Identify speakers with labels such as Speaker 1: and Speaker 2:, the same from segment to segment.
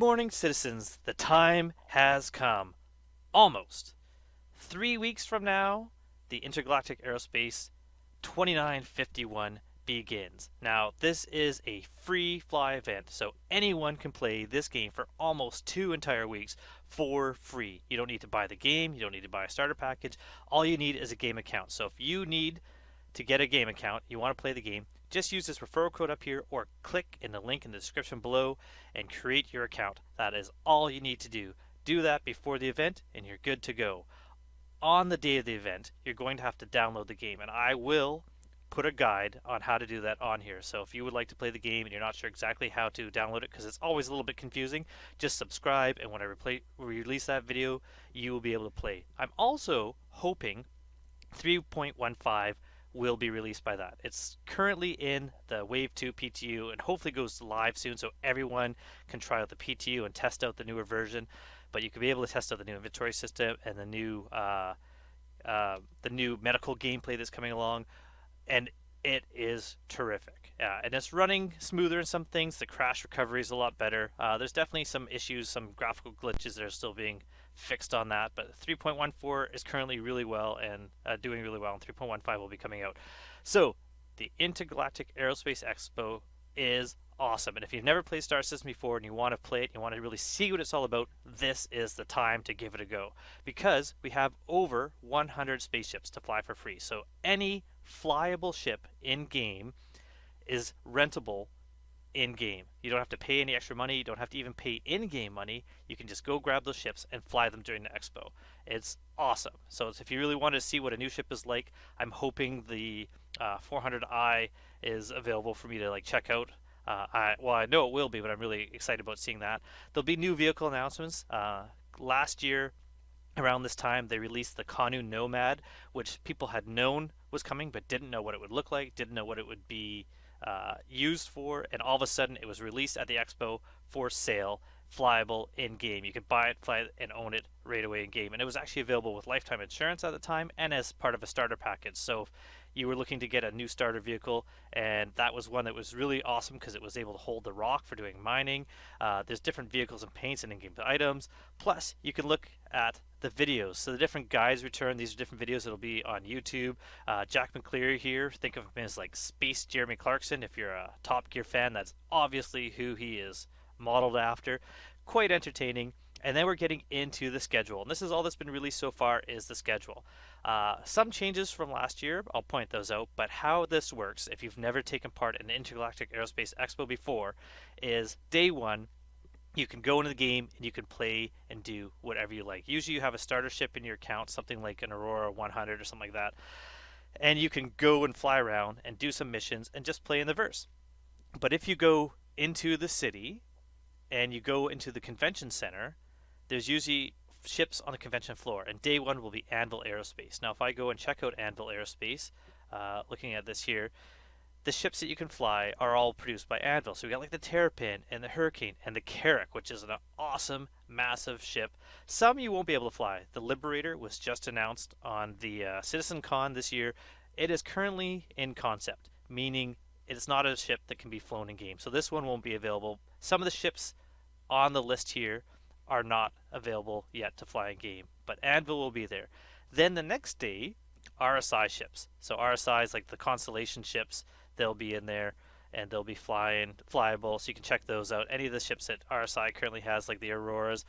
Speaker 1: morning, citizens. The time has come. Almost. 3 weeks from now, the Intergalactic Aerospace 2951 begins. Now, this is a free fly event, so anyone can play this game for almost 2 entire weeks for free. You don't need to buy the game, you don't need to buy a starter package. All you need is a game account. So if you need to get a game account, you want to play the game, just use this referral code up here or click in the link in the description below and create your account. That is all you need to do. Do that before the event and you're good to go. On the day of the event, you're going to have to download the game, and I will put a guide on how to do that on here. So if you would like to play the game and you're not sure exactly how to download it, because it's always a little bit confusing, just subscribe, and when I release that video, you will be able to play. I'm also hoping 3.15 will be released by that. It's currently in the Wave 2 PTU and hopefully goes live soon so everyone can try out the PTU and test out the newer version. But you could be able to test out the new inventory system and the new medical gameplay that's coming along, and it is terrific. And it's running smoother in some things. The crash recovery is a lot better. There's definitely some issues, some graphical glitches that are still being fixed on that, but 3.14 is currently really well and doing really well, and 3.15 will be coming out. So the Intergalactic Aerospace Expo is awesome, and if you've never played Star System before and you want to play it, you want to really see what it's all about, this is the time to give it a go, because we have over 100 spaceships to fly for free. So any flyable ship in game is rentable in game. You don't have to pay any extra money. You don't have to even pay in-game money. You can just go grab those ships and fly them during the expo. It's awesome. So if you really want to see what a new ship is like, I'm hoping the 400i is available for me to check out. I know it will be, but I'm really excited about seeing that. There'll be new vehicle announcements. Last year, around this time, they released the Kanu Nomad, which people had known was coming, but didn't know what it would look like, didn't know what it would be used for, and all of a sudden it was released at the expo for sale, flyable in game. You could buy it, fly it, and own it right away in game. And it was actually available with lifetime insurance at the time and as part of a starter package. So if you were looking to get a new starter vehicle, and that was one that was really awesome because it was able to hold the rock for doing mining. There's different vehicles and paints and in-game items. Plus, you can look at the videos. So the different guides return. These are different videos that'll be on YouTube. Jack McCleary here, think of him as like Space Jeremy Clarkson. If you're a Top Gear fan, that's obviously who he is modeled after. Quite entertaining. And then we're getting into the schedule. And this is all that's been released so far is the schedule. Some changes from last year, I'll point those out, but how this works, if you've never taken part in the Intergalactic Aerospace Expo before, is day one, you can go into the game and you can play and do whatever you like. Usually you have a starter ship in your account, something like an Aurora 100 or something like that, and you can go and fly around and do some missions and just play in the verse. But if you go into the city and you go into the convention center, there's usually ships on the convention floor, and day one will be Anvil Aerospace. Now, if I go and check out Anvil Aerospace, looking at this here, the ships that you can fly are all produced by Anvil. So we got like the Terrapin and the Hurricane and the Carrack, which is an awesome, massive ship. Some you won't be able to fly. The Liberator was just announced on the Citizen Con this year. It is currently in concept, meaning it's not a ship that can be flown in game. So this one won't be available. Some of the ships on the list here are not available yet to fly in game, but Anvil will be there. Then the next day, RSI ships. So RSI is like the Constellation ships. They'll be in there and they'll be flyable, so you can check those out. Any of the ships that RSI currently has, like the Auroras,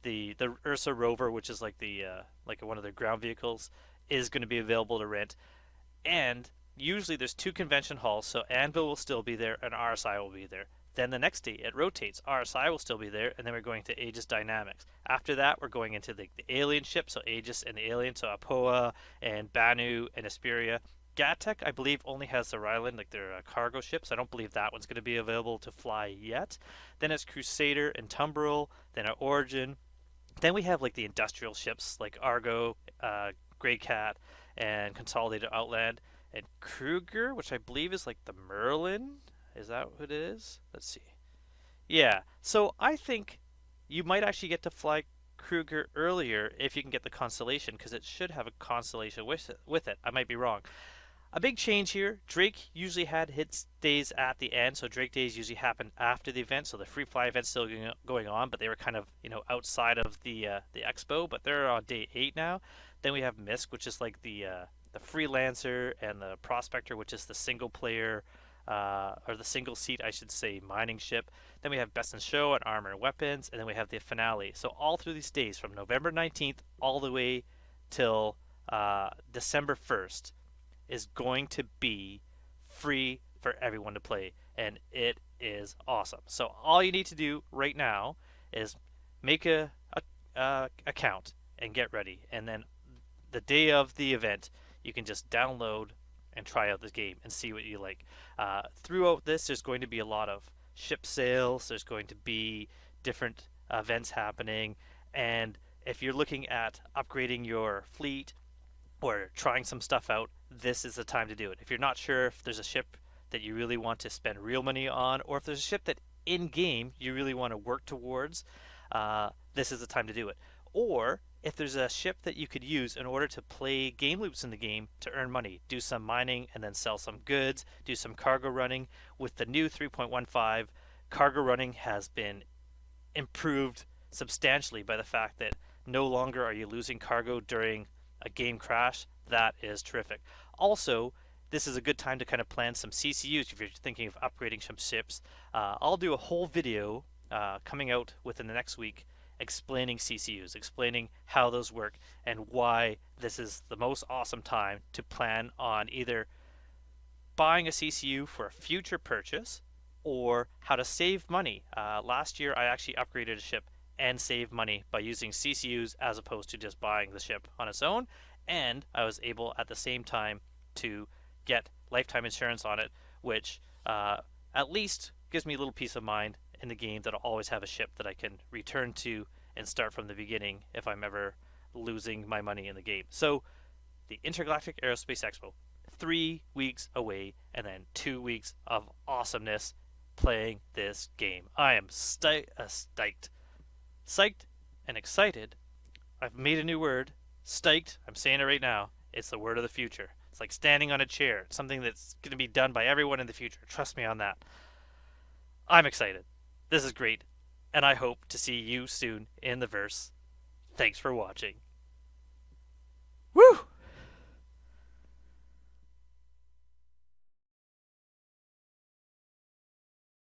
Speaker 1: the Ursa Rover, which is like the like one of their ground vehicles, is going to be available to rent. And usually there's two convention halls, so Anvil will still be there and RSI will be there. Then the next day it rotates. RSI will still be there, and then we're going to Aegis Dynamics. After that, we're going into the alien ship, so Aegis and the alien, so Apoa and Banu and Asperia. Gatek, I believe, only has the Ryland, like their cargo ships. I don't believe that one's going to be available to fly yet. Then it's Crusader and Tumbril, then our Origin. Then we have like the industrial ships, like Argo, Grey Cat, and Consolidated Outland, and Kruger, which I believe is like the Merlin. Is that what it is? Let's see. Yeah, so I think you might actually get to fly Kruger earlier if you can get the Constellation, because it should have a Constellation with it. I might be wrong. A big change here. Drake usually had his days at the end, so Drake days usually happen after the event. So the free fly event's still going on, but they were kind of outside of the expo. But they're on day 8 now. Then we have Misk, which is like the freelancer, and the prospector, which is the single player or the single seat, I should say, mining ship. Then we have Best in Show and Armor and Weapons, and then we have the finale. So all through these days, from November 19th all the way till December 1st, is going to be free for everyone to play, and it is awesome. So all you need to do right now is make a account and get ready, and then the day of the event, you can just download and try out this game and see what you like. Throughout this, there's going to be a lot of ship sales. There's going to be different events happening, and if you're looking at upgrading your fleet or trying some stuff out, this is the time to do it. If you're not sure if there's a ship that you really want to spend real money on, or if there's a ship that in game you really want to work towards, this is the time to do it. Or if there's a ship that you could use in order to play game loops in the game to earn money, do some mining and then sell some goods, do some cargo running. With the new 3.15, cargo running has been improved substantially by the fact that no longer are you losing cargo during a game crash. That is terrific. Also, this is a good time to kind of plan some CCUs if you're thinking of upgrading some ships. I'll do a whole video coming out within the next week explaining CCUs, explaining how those work, and why this is the most awesome time to plan on either buying a CCU for a future purchase or how to save money. Last year, I actually upgraded a ship and saved money by using CCUs as opposed to just buying the ship on its own. And I was able at the same time to get lifetime insurance on it, which at least gives me a little peace of mind in the game that I'll always have a ship that I can return to and start from the beginning if I'm ever losing my money in the game. So, the Intergalactic Aerospace Expo, 3 weeks away, and then 2 weeks of awesomeness playing this game. I am psyched and excited. I've made a new word, stoked. I'm saying it right now. It's the word of the future. It's like standing on a chair. It's something that's going to be done by everyone in the future. Trust me on that. I'm excited. This is great, and I hope to see you soon in the verse. Thanks for watching. Woo!